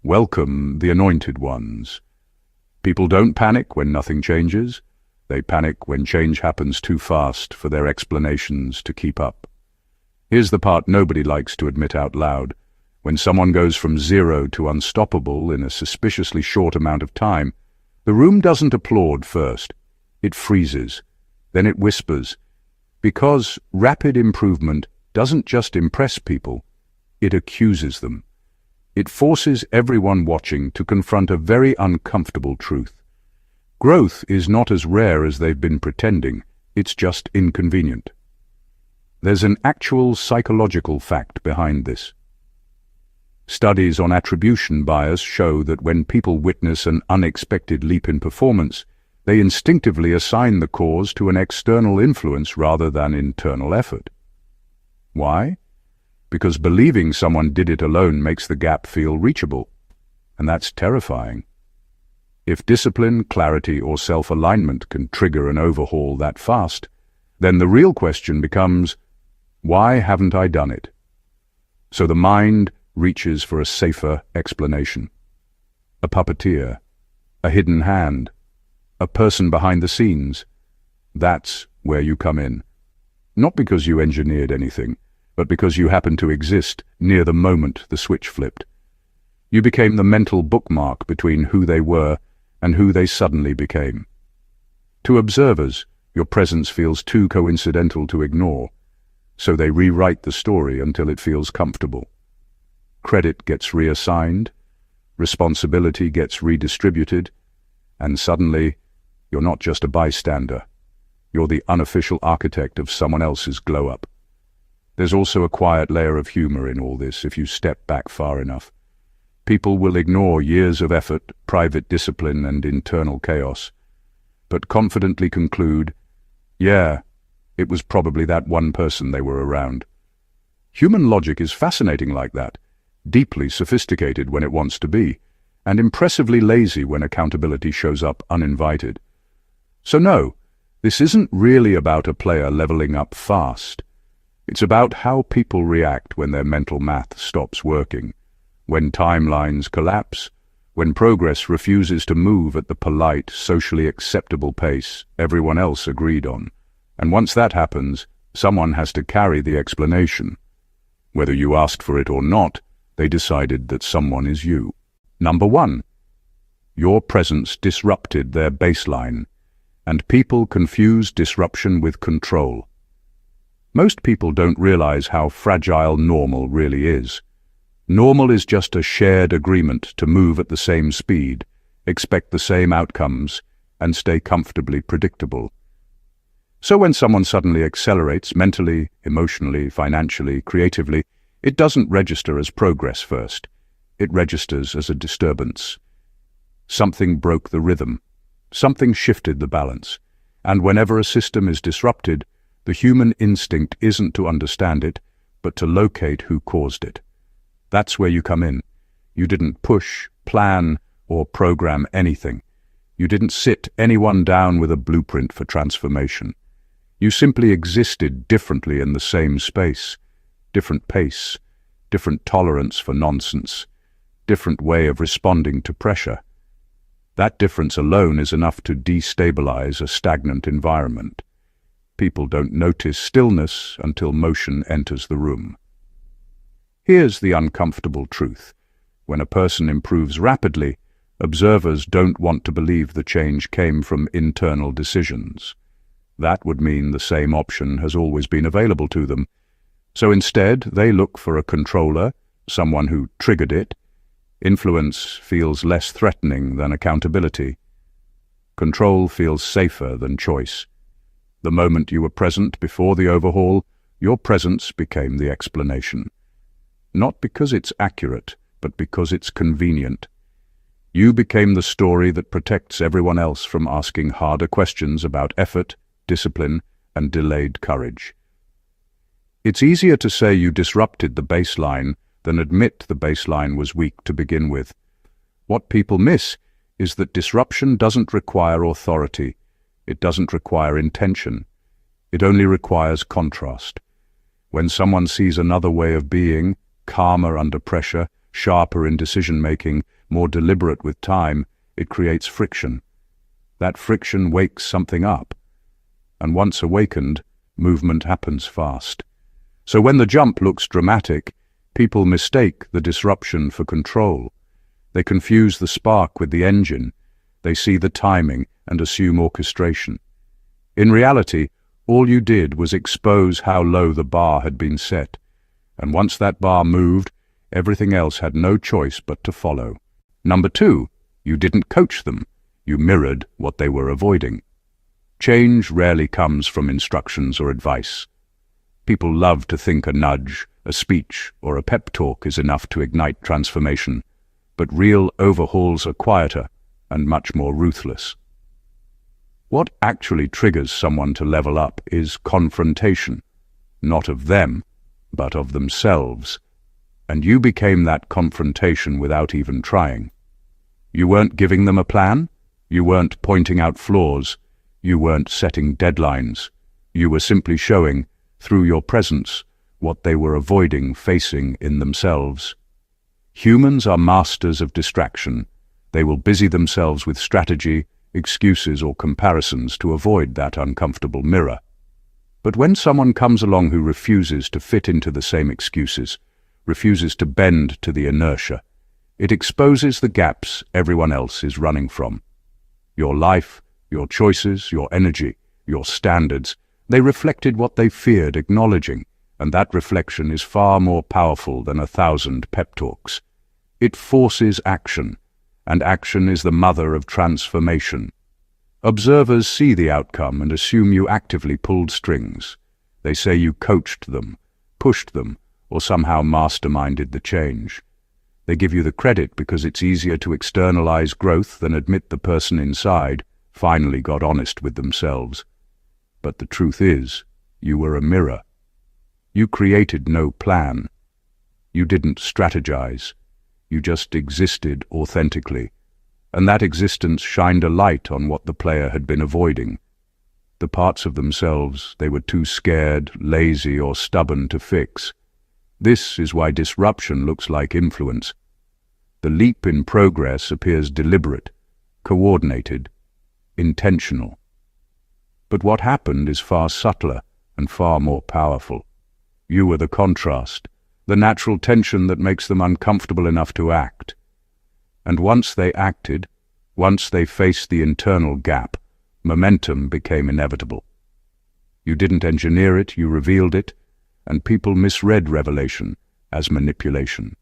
Welcome the anointed ones. People don't panic when nothing changes. They panic when change happens too fast for their explanations to keep up. Here's the part nobody likes to admit out loud. When someone goes from zero to unstoppable in a suspiciously short amount of time, the room doesn't applaud first. It freezes. Then it whispers. Because rapid improvement doesn't just impress people, it accuses them. It forces everyone watching to confront a very uncomfortable truth. Growth is not as rare as they've been pretending, it's just inconvenient. There's an actual psychological fact behind this. Studies on attribution bias show that when people witness an unexpected leap in performance, they instinctively assign the cause to an external influence rather than internal effort. Why? Because believing someone did it alone makes the gap feel reachable, and that's terrifying. If discipline, clarity, or self-alignment can trigger an overhaul that fast, then the real question becomes, why haven't I done it? So the mind reaches for a safer explanation. A puppeteer, a hidden hand, a person behind the scenes. That's where you come in. Not because you engineered anything, but because you happened to exist near the moment the switch flipped. You became the mental bookmark between who they were and who they suddenly became. To observers, your presence feels too coincidental to ignore, so they rewrite the story until it feels comfortable. Credit gets reassigned, responsibility gets redistributed, and suddenly, you're not just a bystander. You're the unofficial architect of someone else's glow-up. There's also a quiet layer of humor in all this if you step back far enough. People will ignore years of effort, private discipline, and internal chaos, but confidently conclude, yeah, it was probably that one person they were around. Human logic is fascinating like that, deeply sophisticated when it wants to be, and impressively lazy when accountability shows up uninvited. So no, this isn't really about a player leveling up fast. It's about how people react when their mental math stops working, when timelines collapse, when progress refuses to move at the polite, socially acceptable pace everyone else agreed on. And once that happens, someone has to carry the explanation. Whether you asked for it or not, they decided that someone is you. Number 1. Your presence disrupted their baseline, and people confuse disruption with control. Most people don't realize how fragile normal really is. Normal is just a shared agreement to move at the same speed, expect the same outcomes, and stay comfortably predictable. So when someone suddenly accelerates mentally, emotionally, financially, creatively, it doesn't register as progress first. It registers as a disturbance. Something broke the rhythm. Something shifted the balance. And whenever a system is disrupted, the human instinct isn't to understand it, but to locate who caused it. That's where you come in. You didn't push, plan, or program anything. You didn't sit anyone down with a blueprint for transformation. You simply existed differently in the same space. Different pace, different tolerance for nonsense, different way of responding to pressure. That difference alone is enough to destabilize a stagnant environment. People don't notice stillness until motion enters the room. Here's the uncomfortable truth. When a person improves rapidly, observers don't want to believe the change came from internal decisions. That would mean the same option has always been available to them. So instead, they look for a controller, someone who triggered it. Influence feels less threatening than accountability. Control feels safer than choice. The moment you were present before the overhaul, your presence became the explanation. Not because it's accurate, but because it's convenient. You became the story that protects everyone else from asking harder questions about effort, discipline, and delayed courage. It's easier to say you disrupted the baseline than admit the baseline was weak to begin with. What people miss is that disruption doesn't require authority. It doesn't require intention. It only requires contrast. When someone sees another way of being, calmer under pressure, sharper in decision-making, more deliberate with time, it creates friction. That friction wakes something up. And once awakened, movement happens fast. So when the jump looks dramatic, people mistake the disruption for control. They confuse the spark with the engine. They see the timing and assume orchestration. In reality, all you did was expose how low the bar had been set. And once that bar moved, everything else had no choice but to follow. Number 2, you didn't coach them. You mirrored what they were avoiding. Change rarely comes from instructions or advice. People love to think a nudge, a speech, or a pep talk is enough to ignite transformation, but real overhauls are quieter and much more ruthless. What actually triggers someone to level up is confrontation, not of them, but of themselves. And you became that confrontation without even trying. You weren't giving them a plan, you weren't pointing out flaws, you weren't setting deadlines. You were simply showing, through your presence, what they were avoiding facing in themselves. Humans are masters of distraction. They will busy themselves with strategy, excuses or comparisons to avoid that uncomfortable mirror. But when someone comes along who refuses to fit into the same excuses, refuses to bend to the inertia, it exposes the gaps everyone else is running from. Your life, your choices, your energy, your standards, they reflected what they feared acknowledging, and that reflection is far more powerful than 1,000 pep talks. It forces action, and action is the mother of transformation. Observers see the outcome and assume you actively pulled strings. They say you coached them, pushed them, or somehow masterminded the change. They give you the credit because it's easier to externalize growth than admit the person inside finally got honest with themselves. But the truth is, you were a mirror. You created no plan. You didn't strategize. You just existed authentically, and that existence shined a light on what the player had been avoiding. The parts of themselves they were too scared, lazy, or stubborn to fix. This is why disruption looks like influence. The leap in progress appears deliberate, coordinated, intentional. But what happened is far subtler and far more powerful. You were the contrast, the natural tension that makes them uncomfortable enough to act. And once they acted, once they faced the internal gap, momentum became inevitable. You didn't engineer it, you revealed it, and people misread revelation as manipulation.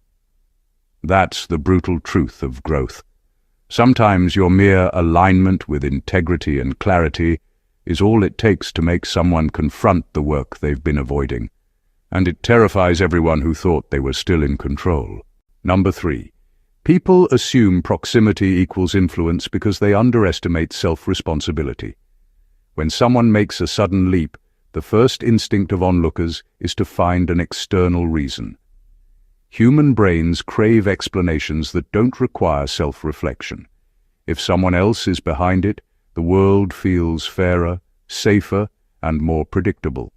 That's the brutal truth of growth. Sometimes your mere alignment with integrity and clarity is all it takes to make someone confront the work they've been avoiding, and it terrifies everyone who thought they were still in control. Number 3. People assume proximity equals influence because they underestimate self-responsibility. When someone makes a sudden leap, the first instinct of onlookers is to find an external reason. Human brains crave explanations that don't require self-reflection. If someone else is behind it, the world feels fairer, safer, and more predictable.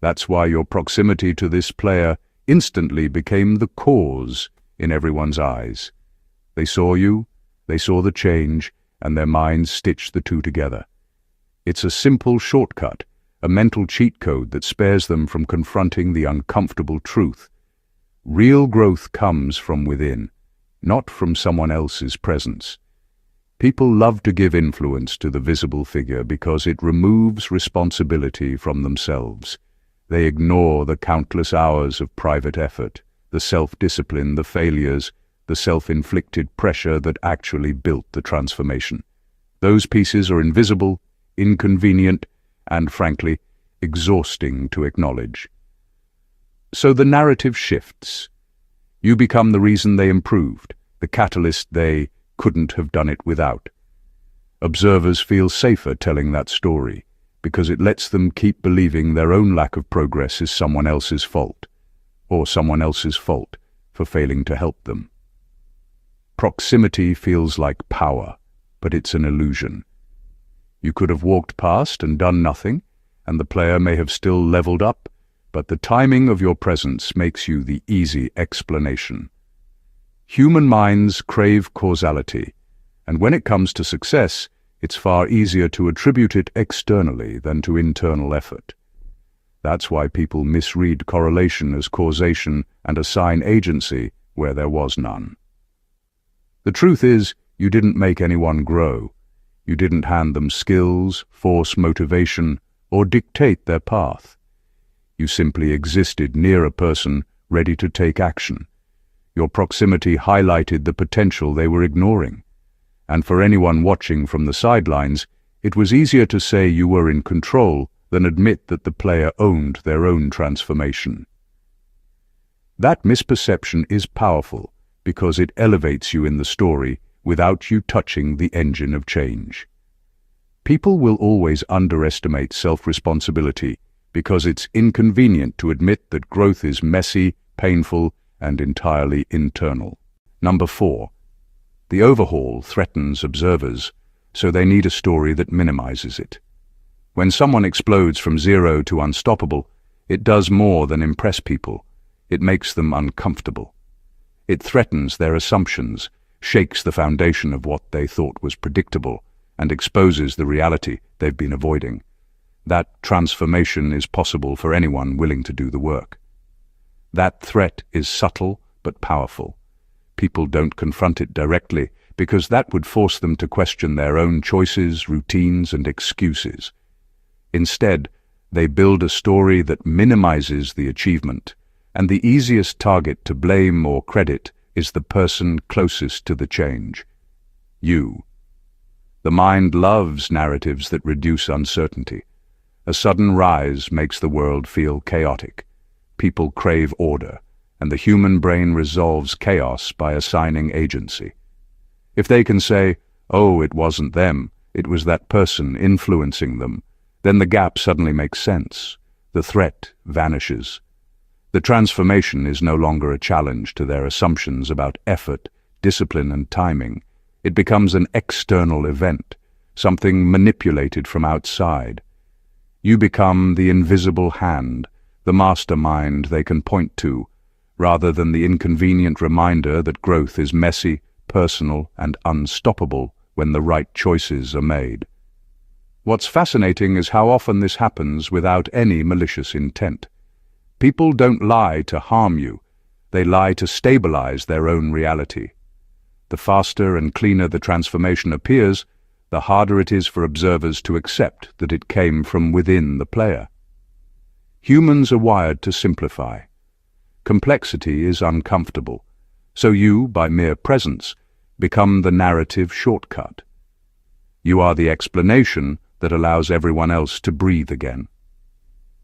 That's why your proximity to this player instantly became the cause in everyone's eyes. They saw you, they saw the change, and their minds stitched the two together. It's a simple shortcut, a mental cheat code that spares them from confronting the uncomfortable truth. Real growth comes from within, not from someone else's presence. People love to give influence to the visible figure because it removes responsibility from themselves. They ignore the countless hours of private effort, the self-discipline, the failures, the self-inflicted pressure that actually built the transformation. Those pieces are invisible, inconvenient, and frankly, exhausting to acknowledge. So the narrative shifts. You become the reason they improved, the catalyst they couldn't have done it without. Observers feel safer telling that story because it lets them keep believing their own lack of progress is someone else's fault, or someone else's fault for failing to help them. Proximity feels like power, but it's an illusion. You could have walked past and done nothing, and the player may have still leveled up, but the timing of your presence makes you the easy explanation. Human minds crave causality, and when it comes to success, it's far easier to attribute it externally than to internal effort. That's why people misread correlation as causation and assign agency where there was none. The truth is, you didn't make anyone grow. You didn't hand them skills, force motivation, or dictate their path. You simply existed near a person ready to take action. Your proximity highlighted the potential they were ignoring. And for anyone watching from the sidelines, it was easier to say you were in control than admit that the player owned their own transformation. That misperception is powerful because it elevates you in the story without you touching the engine of change. People will always underestimate self-responsibility because it's inconvenient to admit that growth is messy, painful, and entirely internal. Number 4. The overhaul threatens observers, so they need a story that minimizes it. When someone explodes from zero to unstoppable, it does more than impress people. It makes them uncomfortable. It threatens their assumptions, shakes the foundation of what they thought was predictable, and exposes the reality they've been avoiding. That transformation is possible for anyone willing to do the work. That threat is subtle but powerful. People don't confront it directly because that would force them to question their own choices, routines, and excuses. Instead, they build a story that minimizes the achievement, and the easiest target to blame or credit is the person closest to the change. You. The mind loves narratives that reduce uncertainty. A sudden rise makes the world feel chaotic. People crave order, and the human brain resolves chaos by assigning agency. If they can say, "Oh, it wasn't them, it was that person influencing them," then the gap suddenly makes sense. The threat vanishes. The transformation is no longer a challenge to their assumptions about effort, discipline, and timing. It becomes an external event, something manipulated from outside. You become the invisible hand, the mastermind they can point to, rather than the inconvenient reminder that growth is messy, personal, and unstoppable when the right choices are made. What's fascinating is how often this happens without any malicious intent. People don't lie to harm you, they lie to stabilize their own reality. The faster and cleaner the transformation appears, the harder it is for observers to accept that it came from within the player. Humans are wired to simplify. Complexity is uncomfortable, so you, by mere presence, become the narrative shortcut. You are the explanation that allows everyone else to breathe again.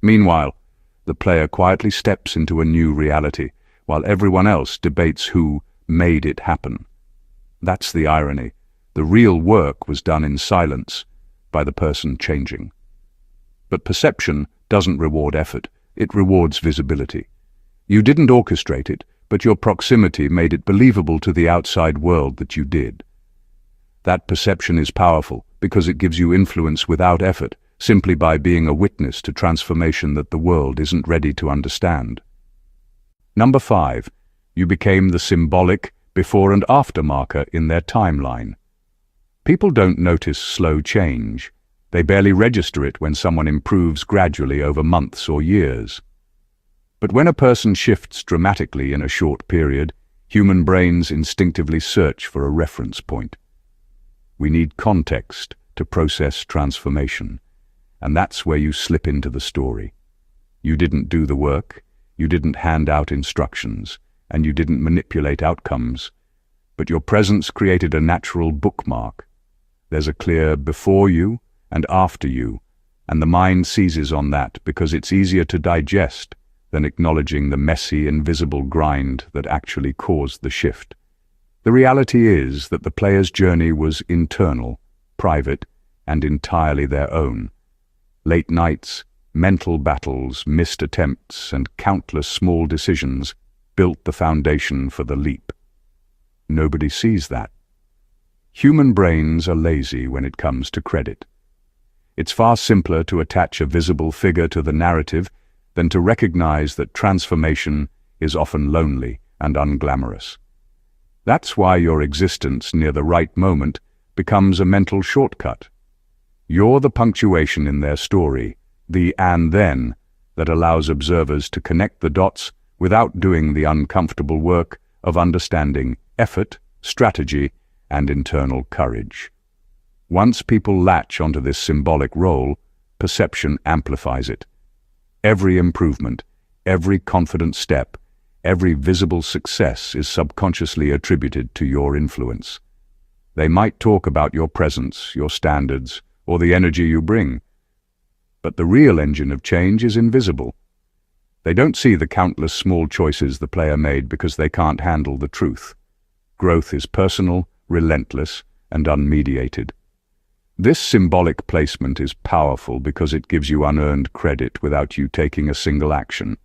Meanwhile, the player quietly steps into a new reality, while everyone else debates who made it happen. That's the irony. The real work was done in silence by the person changing. But perception doesn't reward effort, it rewards visibility. You didn't orchestrate it, but your proximity made it believable to the outside world that you did. That perception is powerful because it gives you influence without effort, simply by being a witness to transformation that the world isn't ready to understand. Number 5. You became the symbolic before and after marker in their timeline. People don't notice slow change. They barely register it when someone improves gradually over months or years. But when a person shifts dramatically in a short period, human brains instinctively search for a reference point. We need context to process transformation, and that's where you slip into the story. You didn't do the work, you didn't hand out instructions, and you didn't manipulate outcomes, but your presence created a natural bookmark. There's a clear before you and after you, and the mind seizes on that because it's easier to digest than acknowledging the messy, invisible grind that actually caused the shift. The reality is that the player's journey was internal, private, and entirely their own. Late nights, mental battles, missed attempts, and countless small decisions built the foundation for the leap. Nobody sees that. Human brains are lazy when it comes to credit. It's far simpler to attach a visible figure to the narrative than to recognize that transformation is often lonely and unglamorous. That's why your existence near the right moment becomes a mental shortcut. You're the punctuation in their story, the and then, that allows observers to connect the dots without doing the uncomfortable work of understanding effort, strategy, and internal courage. Once people latch onto this symbolic role, perception amplifies it. Every improvement, every confident step, every visible success is subconsciously attributed to your influence. They might talk about your presence, your standards, or the energy you bring, but the real engine of change is invisible. They don't see the countless small choices the player made because they can't handle the truth. Growth is personal, relentless, and unmediated. This symbolic placement is powerful because it gives you unearned credit without you taking a single action.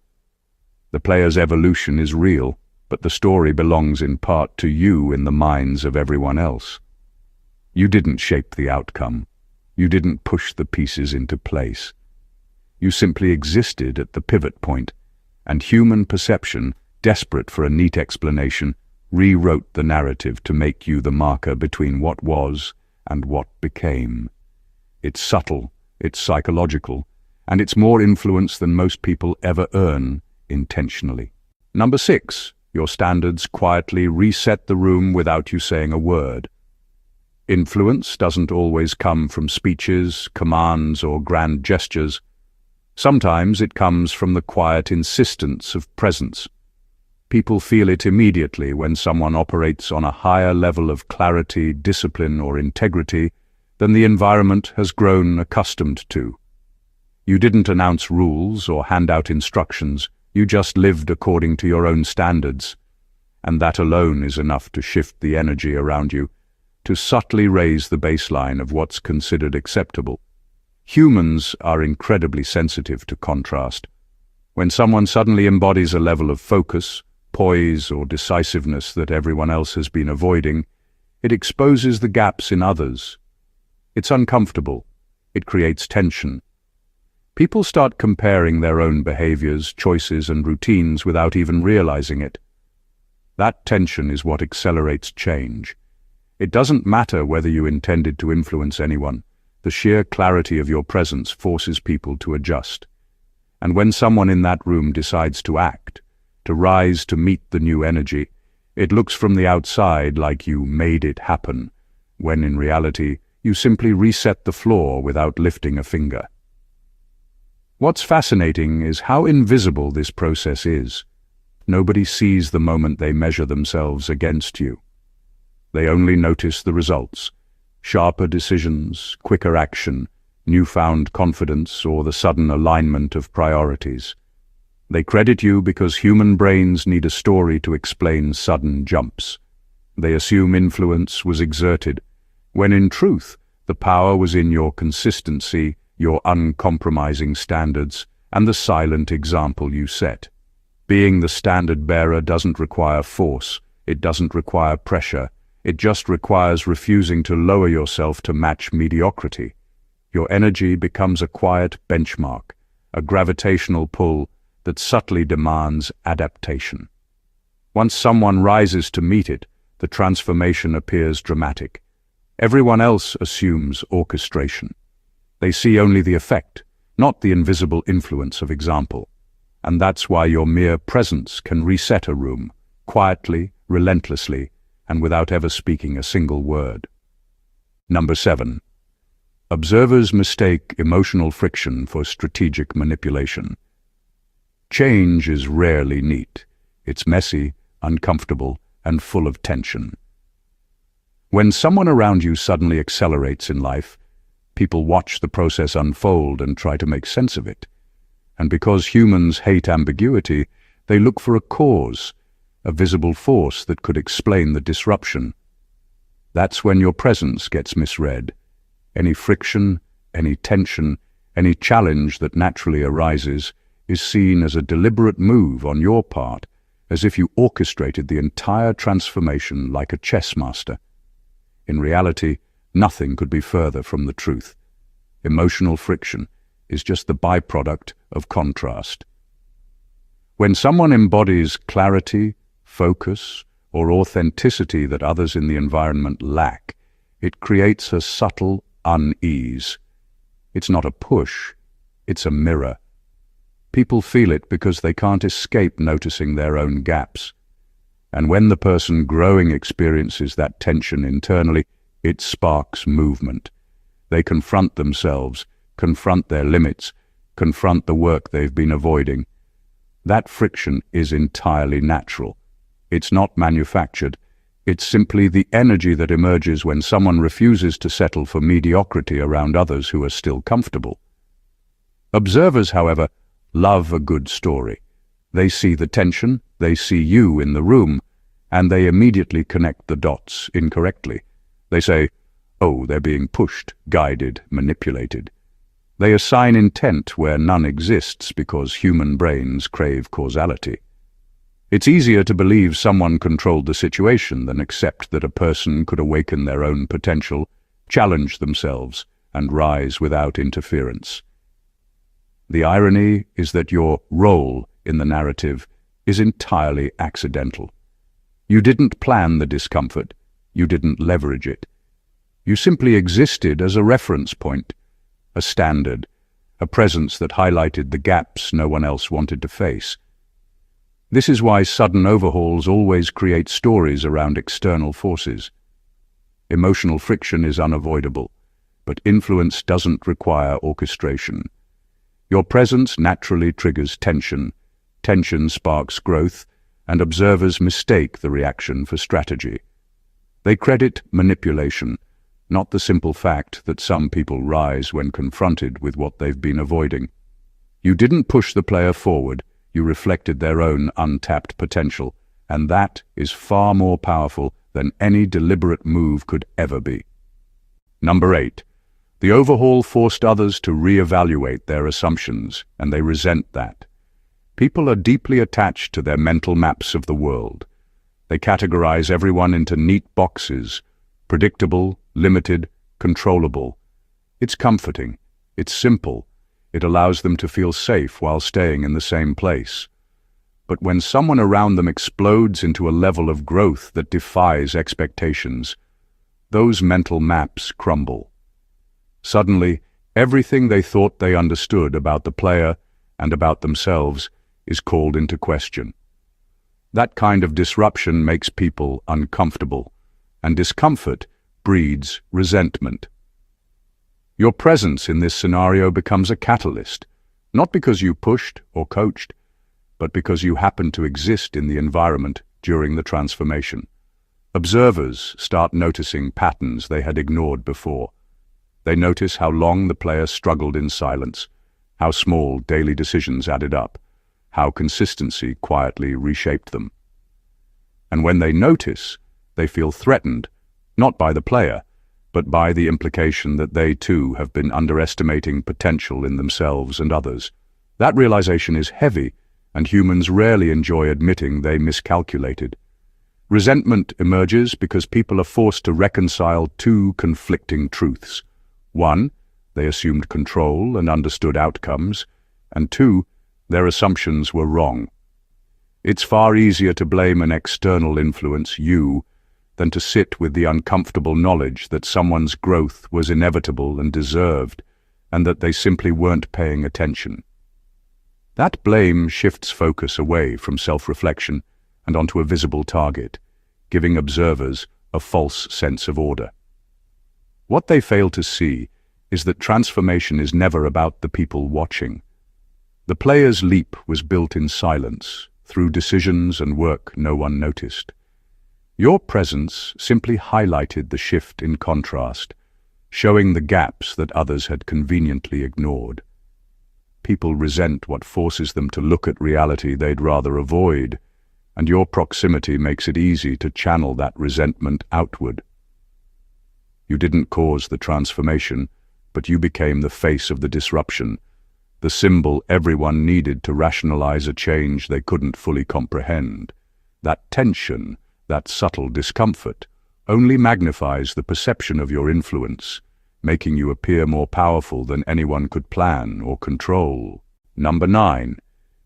The player's evolution is real, but the story belongs in part to you in the minds of everyone else. You didn't shape the outcome. You didn't push the pieces into place. You simply existed at the pivot point, and human perception, desperate for a neat explanation, rewrote the narrative to make you the marker between what was and what became. It's subtle, it's psychological, and it's more influence than most people ever earn intentionally. Number 6, your standards quietly reset the room without you saying a word. Influence doesn't always come from speeches, commands, or grand gestures. Sometimes it comes from the quiet insistence of presence. People feel it immediately when someone operates on a higher level of clarity, discipline, or integrity than the environment has grown accustomed to. You didn't announce rules or hand out instructions, you just lived according to your own standards, and that alone is enough to shift the energy around you, to subtly raise the baseline of what's considered acceptable. Humans are incredibly sensitive to contrast. When someone suddenly embodies a level of focus, poise, or decisiveness that everyone else has been avoiding, it exposes the gaps in others. It's uncomfortable. It creates tension. People start comparing their own behaviors, choices, and routines without even realizing it. That tension is what accelerates change. It doesn't matter whether you intended to influence anyone. The sheer clarity of your presence forces people to adjust. And when someone in that room decides to act, to rise to meet the new energy, it looks from the outside like you made it happen, when in reality, you simply reset the floor without lifting a finger. What's fascinating is how invisible this process is. Nobody sees the moment they measure themselves against you. They only notice the results: sharper decisions, quicker action, newfound confidence, or the sudden alignment of priorities. They credit you because human brains need a story to explain sudden jumps. They assume influence was exerted, when in truth, the power was in your consistency, your uncompromising standards, and the silent example you set. Being the standard bearer doesn't require force, it doesn't require pressure, it just requires refusing to lower yourself to match mediocrity. Your energy becomes a quiet benchmark, a gravitational pull that subtly demands adaptation. Once someone rises to meet it, the transformation appears dramatic. Everyone else assumes orchestration. They see only the effect, not the invisible influence of example. And that's why your mere presence can reset a room, quietly, relentlessly, and without ever speaking a single word. Number 7. Observers mistake emotional friction for strategic manipulation. Change is rarely neat. It's messy, uncomfortable, and full of tension. When someone around you suddenly accelerates in life, people watch the process unfold and try to make sense of it. And because humans hate ambiguity, they look for a cause, a visible force that could explain the disruption. That's when your presence gets misread. Any friction, any tension, any challenge that naturally arises is seen as a deliberate move on your part, as if you orchestrated the entire transformation like a chess master. In reality, nothing could be further from the truth. Emotional friction is just the byproduct of contrast. When someone embodies clarity, focus, or authenticity that others in the environment lack, it creates a subtle unease. It's not a push, it's a mirror. People feel it because they can't escape noticing their own gaps. And when the person growing experiences that tension internally, it sparks movement. They confront themselves, confront their limits, confront the work they've been avoiding. That friction is entirely natural. It's not manufactured. It's simply the energy that emerges when someone refuses to settle for mediocrity around others who are still comfortable. Observers, however, love a good story. They see the tension, they see you in the room, and they immediately connect the dots incorrectly. They say, "Oh, they're being pushed, guided, manipulated." They assign intent where none exists because human brains crave causality. It's easier to believe someone controlled the situation than accept that a person could awaken their own potential, challenge themselves, and rise without interference. The irony is that your role in the narrative is entirely accidental. You didn't plan the discomfort, you didn't leverage it. You simply existed as a reference point, a standard, a presence that highlighted the gaps no one else wanted to face. This is why sudden overhauls always create stories around external forces. Emotional friction is unavoidable, but influence doesn't require orchestration. Your presence naturally triggers tension, tension sparks growth, and observers mistake the reaction for strategy. They credit manipulation, not the simple fact that some people rise when confronted with what they've been avoiding. You didn't push the player forward, you reflected their own untapped potential, and that is far more powerful than any deliberate move could ever be. Number 8. The overhaul forced others to re-evaluate their assumptions, and they resent that. People are deeply attached to their mental maps of the world. They categorize everyone into neat boxes, predictable, limited, controllable. It's comforting, it's simple, it allows them to feel safe while staying in the same place. But when someone around them explodes into a level of growth that defies expectations, those mental maps crumble. Suddenly, everything they thought they understood about the player and about themselves is called into question. That kind of disruption makes people uncomfortable, and discomfort breeds resentment. Your presence in this scenario becomes a catalyst, not because you pushed or coached, but because you happened to exist in the environment during the transformation. Observers start noticing patterns they had ignored before. They notice how long the player struggled in silence, how small daily decisions added up, how consistency quietly reshaped them. And when they notice, they feel threatened, not by the player, but by the implication that they too have been underestimating potential in themselves and others. That realization is heavy, and humans rarely enjoy admitting they miscalculated. Resentment emerges because people are forced to reconcile two conflicting truths. One, they assumed control and understood outcomes, and two, their assumptions were wrong. It's far easier to blame an external influence, you, than to sit with the uncomfortable knowledge that someone's growth was inevitable and deserved, and that they simply weren't paying attention. That blame shifts focus away from self-reflection and onto a visible target, giving observers a false sense of order. What they fail to see is that transformation is never about the people watching. The player's leap was built in silence, through decisions and work no one noticed. Your presence simply highlighted the shift in contrast, showing the gaps that others had conveniently ignored. People resent what forces them to look at reality they'd rather avoid, and your proximity makes it easy to channel that resentment outward. You didn't cause the transformation, but you became the face of the disruption, the symbol everyone needed to rationalize a change they couldn't fully comprehend. That tension, that subtle discomfort, only magnifies the perception of your influence, making you appear more powerful than anyone could plan or control. Number 9.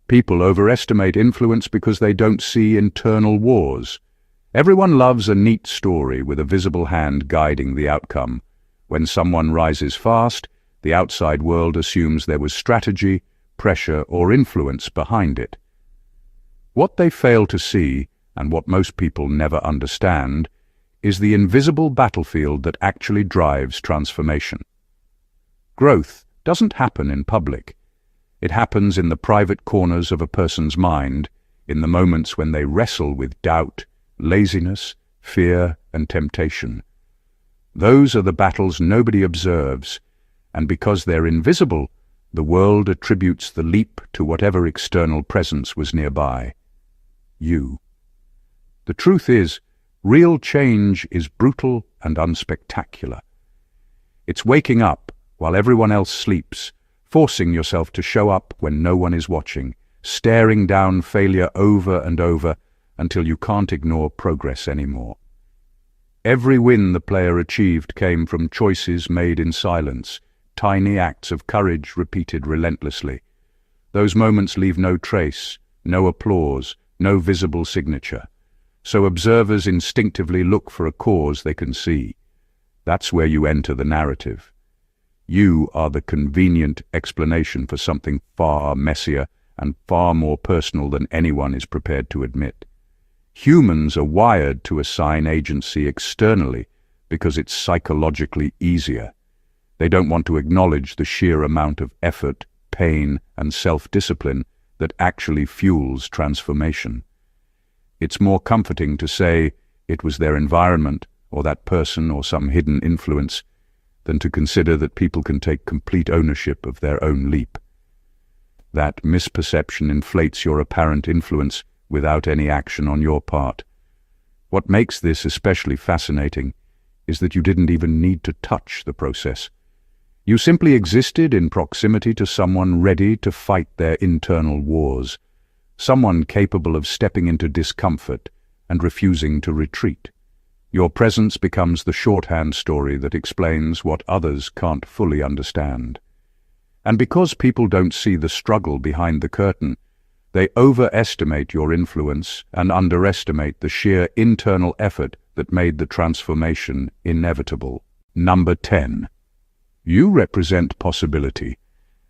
People overestimate influence because they don't see internal wars. Everyone loves a neat story with a visible hand guiding the outcome. When someone rises fast, the outside world assumes there was strategy, pressure, or influence behind it. What they fail to see, and what most people never understand, is the invisible battlefield that actually drives transformation. Growth doesn't happen in public. It happens in the private corners of a person's mind, in the moments when they wrestle with doubt, laziness, fear, and temptation. Those are the battles nobody observes, and because they're invisible, the world attributes the leap to whatever external presence was nearby. You. The truth is, real change is brutal and unspectacular. It's waking up while everyone else sleeps, forcing yourself to show up when no one is watching, staring down failure over and over until you can't ignore progress anymore. Every win the player achieved came from choices made in silence, tiny acts of courage repeated relentlessly. Those moments leave no trace, no applause, no visible signature. So observers instinctively look for a cause they can see. That's where you enter the narrative. You are the convenient explanation for something far messier and far more personal than anyone is prepared to admit. Humans are wired to assign agency externally because it's psychologically easier. They don't want to acknowledge the sheer amount of effort, pain, and self-discipline that actually fuels transformation. It's more comforting to say it was their environment or that person or some hidden influence than to consider that people can take complete ownership of their own leap. That misperception inflates your apparent influence without any action on your part. What makes this especially fascinating is that you didn't even need to touch the process. You simply existed in proximity to someone ready to fight their internal wars, someone capable of stepping into discomfort and refusing to retreat. Your presence becomes the shorthand story that explains what others can't fully understand. And because people don't see the struggle behind the curtain, they overestimate your influence and underestimate the sheer internal effort that made the transformation inevitable. Number 10. You represent possibility,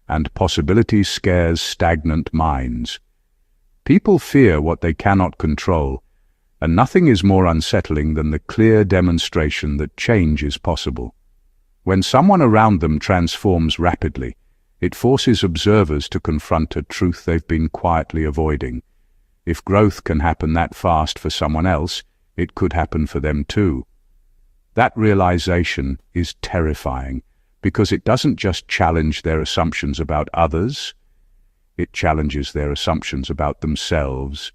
and possibility scares stagnant minds. People fear what they cannot control, and nothing is more unsettling than the clear demonstration that change is possible. When someone around them transforms rapidly, it forces observers to confront a truth they've been quietly avoiding. If growth can happen that fast for someone else, it could happen for them too. That realization is terrifying because it doesn't just challenge their assumptions about others, it challenges their assumptions about themselves.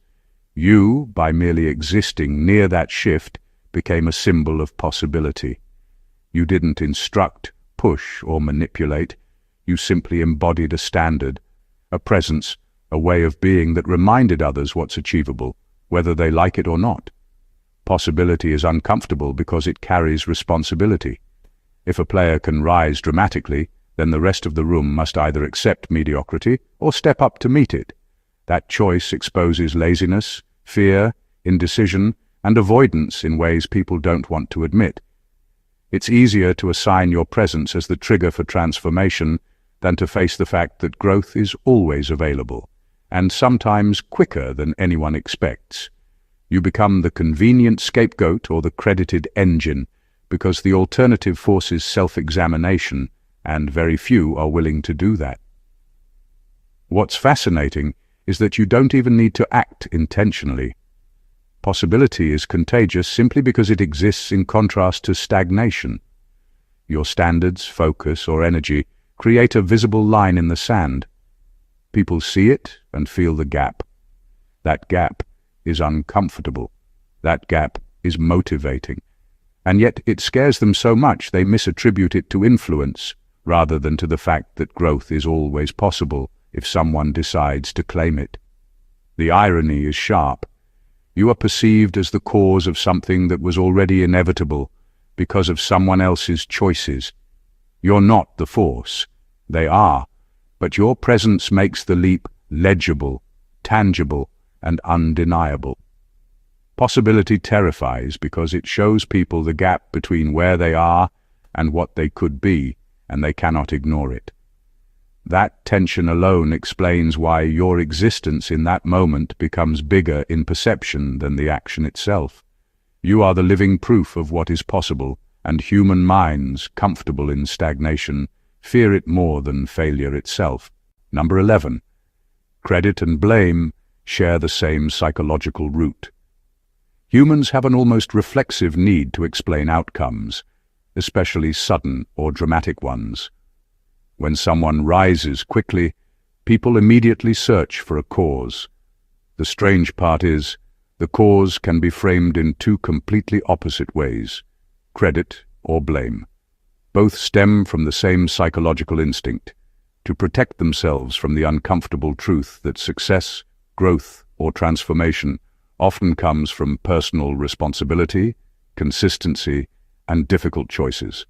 You, by merely existing near that shift, became a symbol of possibility. You didn't instruct, push, or manipulate. You simply embodied a standard, a presence, a way of being that reminded others what's achievable, whether they like it or not. Possibility is uncomfortable because it carries responsibility. If a player can rise dramatically, then the rest of the room must either accept mediocrity or step up to meet it. That choice exposes laziness, fear, indecision, and avoidance in ways people don't want to admit. It's easier to assign your presence as the trigger for transformation than to face the fact that growth is always available, and sometimes quicker than anyone expects. You become the convenient scapegoat or the credited engine because the alternative forces self-examination, and very few are willing to do that. What's fascinating is that you don't even need to act intentionally. Possibility is contagious simply because it exists in contrast to stagnation. Your standards, focus, or energy create a visible line in the sand. People see it and feel the gap. That gap is uncomfortable. That gap is motivating. And yet it scares them so much they misattribute it to influence rather than to the fact that growth is always possible if someone decides to claim it. The irony is sharp. You are perceived as the cause of something that was already inevitable because of someone else's choices. You're not the force. They are, but your presence makes the leap legible, tangible, and undeniable. Possibility terrifies because it shows people the gap between where they are and what they could be, and they cannot ignore it. That tension alone explains why your existence in that moment becomes bigger in perception than the action itself. You are the living proof of what is possible, and human minds, comfortable in stagnation, fear it more than failure itself. Number 11. Credit and blame share the same psychological root. Humans have an almost reflexive need to explain outcomes, especially sudden or dramatic ones. When someone rises quickly, people immediately search for a cause. The strange part is, the cause can be framed in two completely opposite ways: credit or blame. Both stem from the same psychological instinct, to protect themselves from the uncomfortable truth that success, growth, or transformation often comes from personal responsibility, consistency, and difficult choices.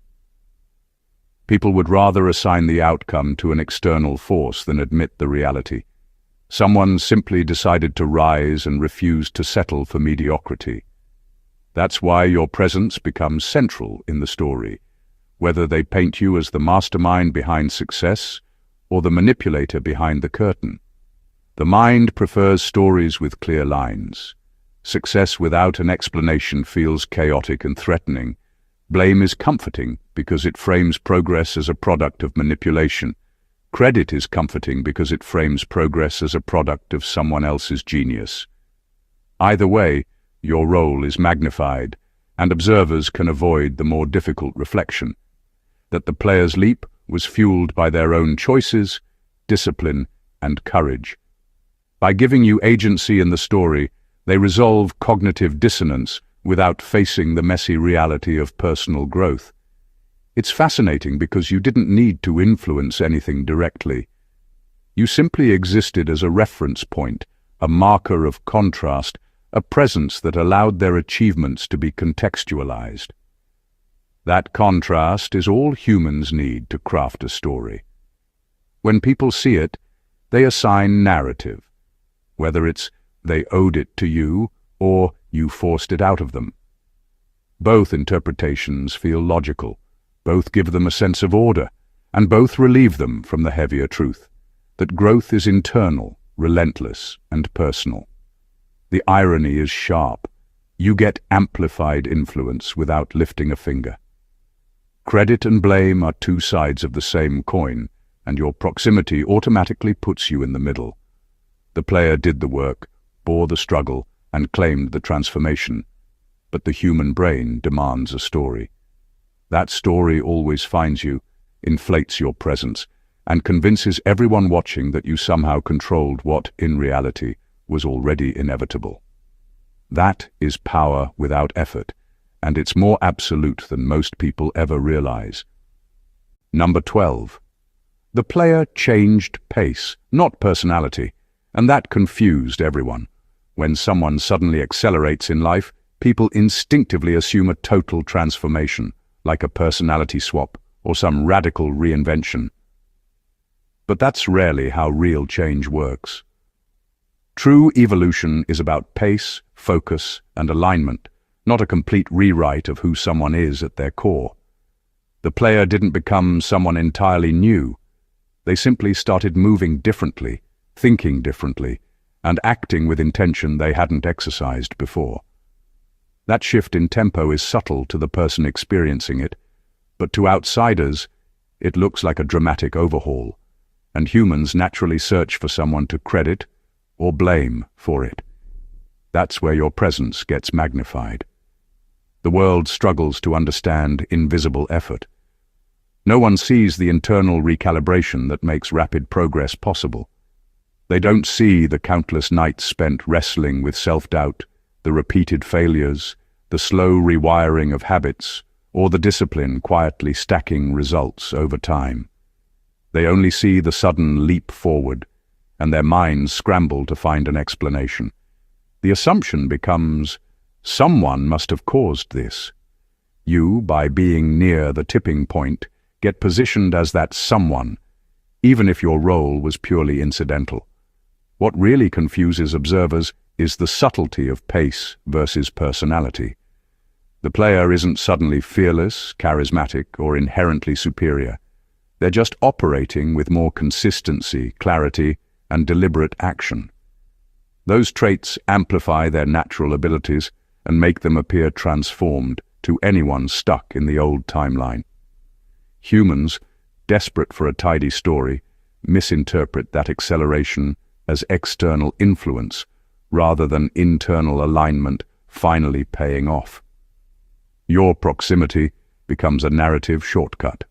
People would rather assign the outcome to an external force than admit the reality. Someone simply decided to rise and refused to settle for mediocrity. That's why your presence becomes central in the story, whether they paint you as the mastermind behind success or the manipulator behind the curtain. The mind prefers stories with clear lines. Success without an explanation feels chaotic and threatening. Blame is comforting because it frames progress as a product of manipulation. Credit is comforting because it frames progress as a product of someone else's genius. Either way, your role is magnified, and observers can avoid the more difficult reflection that the player's leap was fueled by their own choices, discipline, and courage. By giving you agency in the story, they resolve cognitive dissonance without facing the messy reality of personal growth. It's fascinating because you didn't need to influence anything directly. You simply existed as a reference point, a marker of contrast, a presence that allowed their achievements to be contextualized. That contrast is all humans need to craft a story. When people see it, they assign narrative, whether it's they owed it to you or you forced it out of them. Both interpretations feel logical, both give them a sense of order, and both relieve them from the heavier truth, that growth is internal, relentless, and personal. The irony is sharp. You get amplified influence without lifting a finger. Credit and blame are two sides of the same coin, and your proximity automatically puts you in the middle. The player did the work, bore the struggle, and claimed the transformation. But the human brain demands a story. That story always finds you, inflates your presence, and convinces everyone watching that you somehow controlled what, in reality, was already inevitable. That is power without effort, and it's more absolute than most people ever realize. Number 12. The player changed pace, not personality, and that confused everyone. When someone suddenly accelerates in life, people instinctively assume a total transformation, like a personality swap or some radical reinvention. But that's rarely how real change works. True evolution is about pace, focus, and alignment, not a complete rewrite of who someone is at their core. The player didn't become someone entirely new. They simply started moving differently, thinking differently, and acting with intention they hadn't exercised before. That shift in tempo is subtle to the person experiencing it, but to outsiders, it looks like a dramatic overhaul, and humans naturally search for someone to credit or blame for it. That's where your presence gets magnified. The world struggles to understand invisible effort. No one sees the internal recalibration that makes rapid progress possible. They don't see the countless nights spent wrestling with self-doubt, the repeated failures, the slow rewiring of habits, or the discipline quietly stacking results over time. They only see the sudden leap forward, and their minds scramble to find an explanation. The assumption becomes, someone must have caused this. You, by being near the tipping point, get positioned as that someone, even if your role was purely incidental. What really confuses observers is the subtlety of pace versus personality. The player isn't suddenly fearless, charismatic, or inherently superior. They're just operating with more consistency, clarity, and deliberate action. Those traits amplify their natural abilities and make them appear transformed to anyone stuck in the old timeline. Humans, desperate for a tidy story, misinterpret that acceleration as external influence rather than internal alignment finally paying off. Your proximity becomes a narrative shortcut.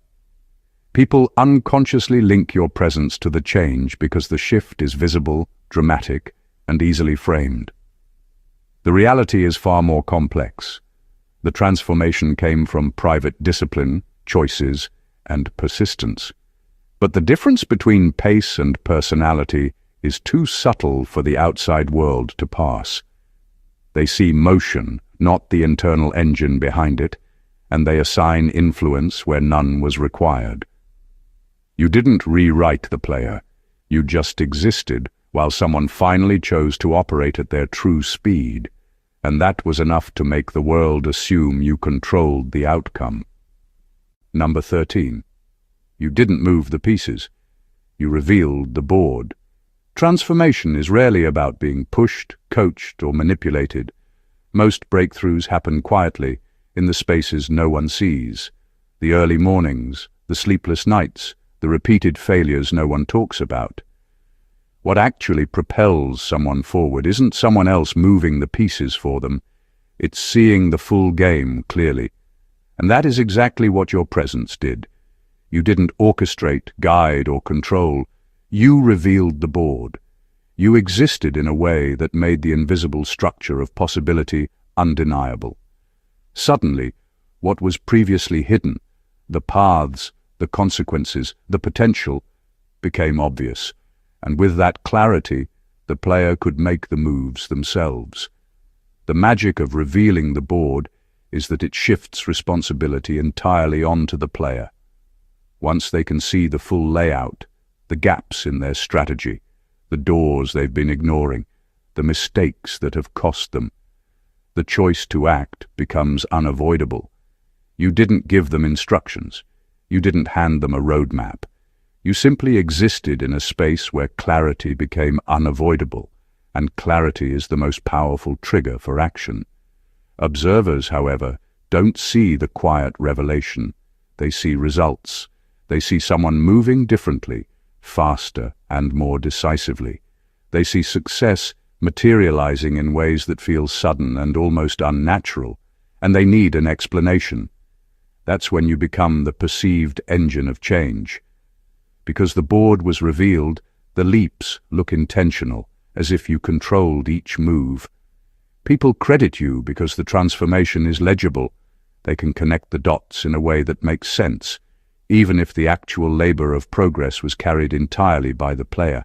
People unconsciously link your presence to the change because the shift is visible, dramatic, and easily framed. The reality is far more complex. The transformation came from private discipline, choices, and persistence. But the difference between pace and personality is too subtle for the outside world to pass. They see motion, not the internal engine behind it, and they assign influence where none was required. You didn't rewrite the player. You just existed while someone finally chose to operate at their true speed, and that was enough to make the world assume you controlled the outcome. Number 13. You didn't move the pieces. You revealed the board. Transformation is rarely about being pushed, coached, or manipulated. Most breakthroughs happen quietly, in the spaces no one sees. The early mornings, the sleepless nights, the repeated failures no one talks about. What actually propels someone forward isn't someone else moving the pieces for them. It's seeing the full game clearly. And that is exactly what your presence did. You didn't orchestrate, guide, or control. You revealed the board. You existed in a way that made the invisible structure of possibility undeniable. Suddenly, what was previously hidden, the paths, the consequences, the potential, became obvious. And with that clarity, the player could make the moves themselves. The magic of revealing the board is that it shifts responsibility entirely onto the player. Once they can see the full layout, the gaps in their strategy, the doors they've been ignoring, the mistakes that have cost them, the choice to act becomes unavoidable. You didn't give them instructions. You didn't hand them a roadmap. You simply existed in a space where clarity became unavoidable, and clarity is the most powerful trigger for action. Observers, however, don't see the quiet revelation. They see results. They see someone moving differently, faster and more decisively. They see success materializing in ways that feel sudden and almost unnatural, and they need an explanation. That's when you become the perceived engine of change. Because the board was revealed, the leaps look intentional, as if you controlled each move. People credit you because the transformation is legible. They can connect the dots in a way that makes sense, even if the actual labor of progress was carried entirely by the player.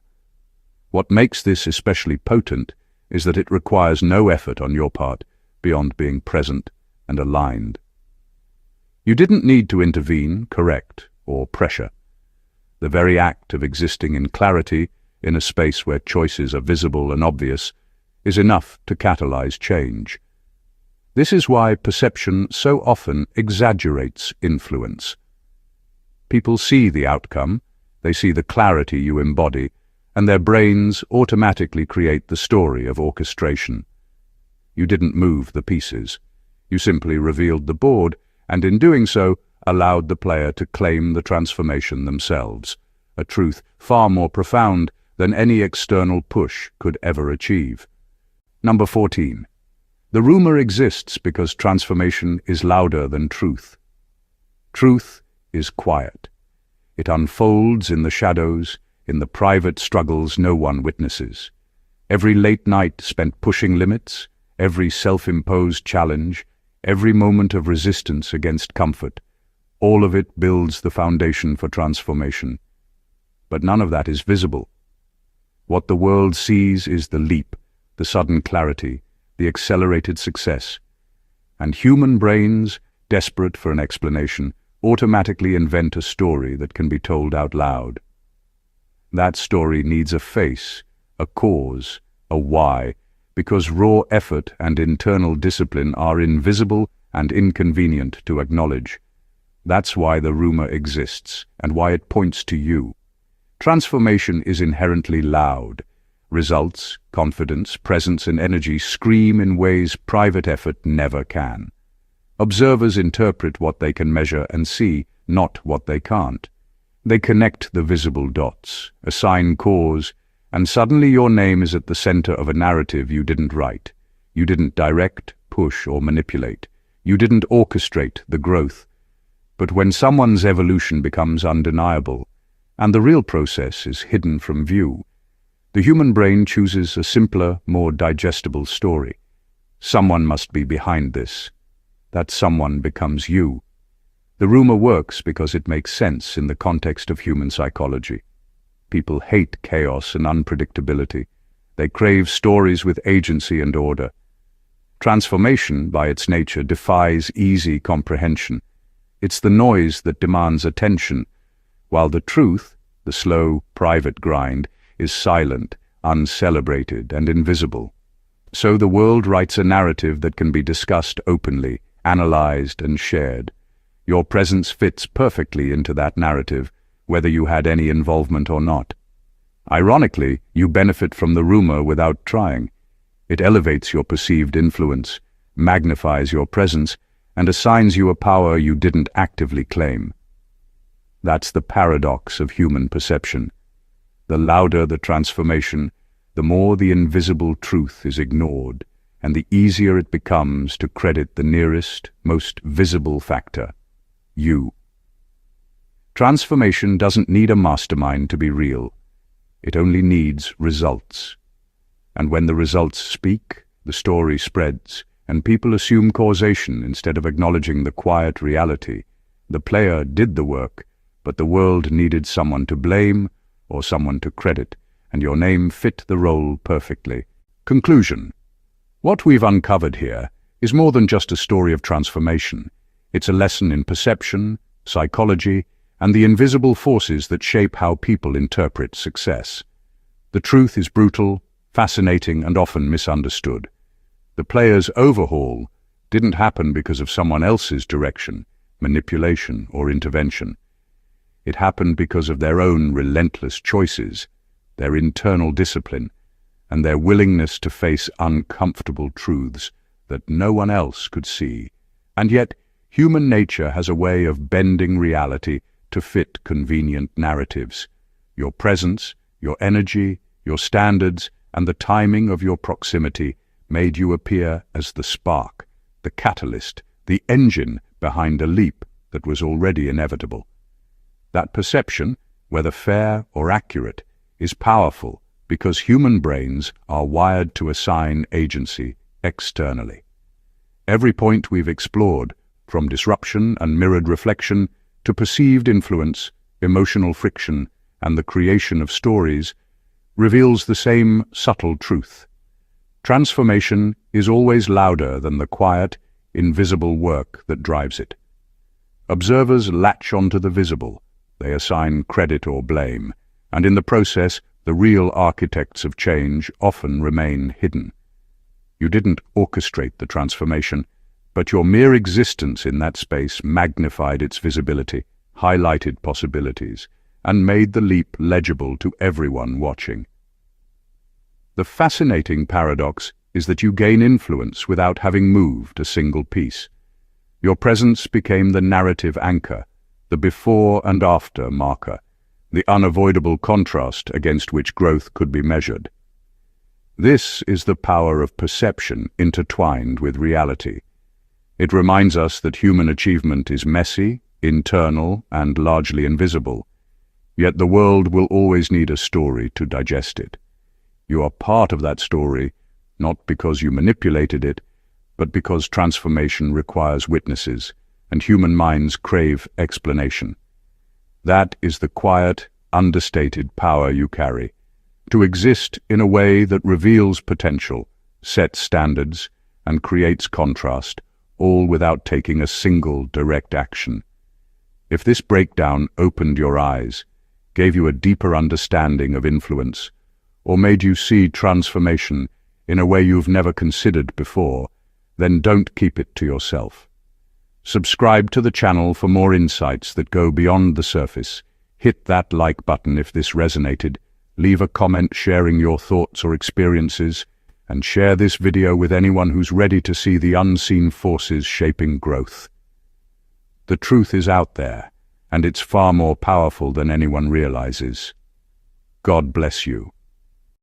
What makes this especially potent is that it requires no effort on your part beyond being present and aligned. You didn't need to intervene, correct, or pressure. The very act of existing in clarity, in a space where choices are visible and obvious, is enough to catalyze change. This is why perception so often exaggerates influence. People see the outcome, they see the clarity you embody, and their brains automatically create the story of orchestration. You didn't move the pieces. You simply revealed the board, and in doing so, allowed the player to claim the transformation themselves, a truth far more profound than any external push could ever achieve. Number 14. The rumor exists because transformation is louder than truth. Truth is quiet. It unfolds in the shadows, in the private struggles no one witnesses. Every late night spent pushing limits, every self-imposed challenge, every moment of resistance against comfort, all of it builds the foundation for transformation. But none of that is visible. What the world sees is the leap, the sudden clarity, the accelerated success. And human brains, desperate for an explanation, automatically invent a story that can be told out loud. That story needs a face, a cause, a why, because raw effort and internal discipline are invisible and inconvenient to acknowledge. That's why the rumor exists, and why it points to you. Transformation is inherently loud. Results, confidence, presence, and energy scream in ways private effort never can. Observers interpret what they can measure and see, not what they can't. They connect the visible dots, assign cause, and suddenly your name is at the center of a narrative you didn't write. You didn't direct, push, or manipulate. You didn't orchestrate the growth. But when someone's evolution becomes undeniable, and the real process is hidden from view, the human brain chooses a simpler, more digestible story. Someone must be behind this. That someone becomes you. The rumor works because it makes sense in the context of human psychology. People hate chaos and unpredictability. They crave stories with agency and order. Transformation, by its nature, defies easy comprehension. It's the noise that demands attention, while the truth, the slow, private grind, is silent, uncelebrated, and invisible. So the world writes a narrative that can be discussed openly, analyzed, and shared. Your presence fits perfectly into that narrative, whether you had any involvement or not. Ironically, you benefit from the rumor without trying. It elevates your perceived influence, magnifies your presence, and assigns you a power you didn't actively claim. That's the paradox of human perception. The louder the transformation, the more the invisible truth is ignored, and the easier it becomes to credit the nearest, most visible factor: you. Transformation doesn't need a mastermind to be real. It only needs results. And when the results speak, the story spreads, and people assume causation instead of acknowledging the quiet reality. The player did the work, but the world needed someone to blame or someone to credit, and your name fit the role perfectly. Conclusion. What we've uncovered here is more than just a story of transformation. It's a lesson in perception, psychology, and the invisible forces that shape how people interpret success. The truth is brutal, fascinating, and often misunderstood. The player's overhaul didn't happen because of someone else's direction, manipulation, or intervention. It happened because of their own relentless choices, their internal discipline, and their willingness to face uncomfortable truths that no one else could see. And yet, human nature has a way of bending reality to fit convenient narratives. Your presence, your energy, your standards, and the timing of your proximity made you appear as the spark, the catalyst, the engine behind a leap that was already inevitable. That perception, whether fair or accurate, is powerful because human brains are wired to assign agency externally. Every point we've explored, from disruption and mirrored reflection to perceived influence, emotional friction, and the creation of stories, reveals the same subtle truth. Transformation is always louder than the quiet, invisible work that drives it. Observers latch onto the visible. They assign credit or blame, and in the process, the real architects of change often remain hidden. You didn't orchestrate the transformation, but your mere existence in that space magnified its visibility, highlighted possibilities, and made the leap legible to everyone watching. The fascinating paradox is that you gain influence without having moved a single piece. Your presence became the narrative anchor, the before and after marker, the unavoidable contrast against which growth could be measured. This is the power of perception intertwined with reality. It reminds us that human achievement is messy, internal, and largely invisible. Yet the world will always need a story to digest it. You are part of that story, not because you manipulated it, but because transformation requires witnesses, and human minds crave explanation. That is the quiet, understated power you carry, to exist in a way that reveals potential, sets standards, and creates contrast, all without taking a single direct action. If this breakdown opened your eyes, gave you a deeper understanding of influence, or made you see transformation in a way you've never considered before, then don't keep it to yourself. Subscribe to the channel for more insights that go beyond the surface. Hit that like button if this resonated, leave a comment sharing your thoughts or experiences, and share this video with anyone who's ready to see the unseen forces shaping growth. The truth is out there, and it's far more powerful than anyone realizes. God bless you.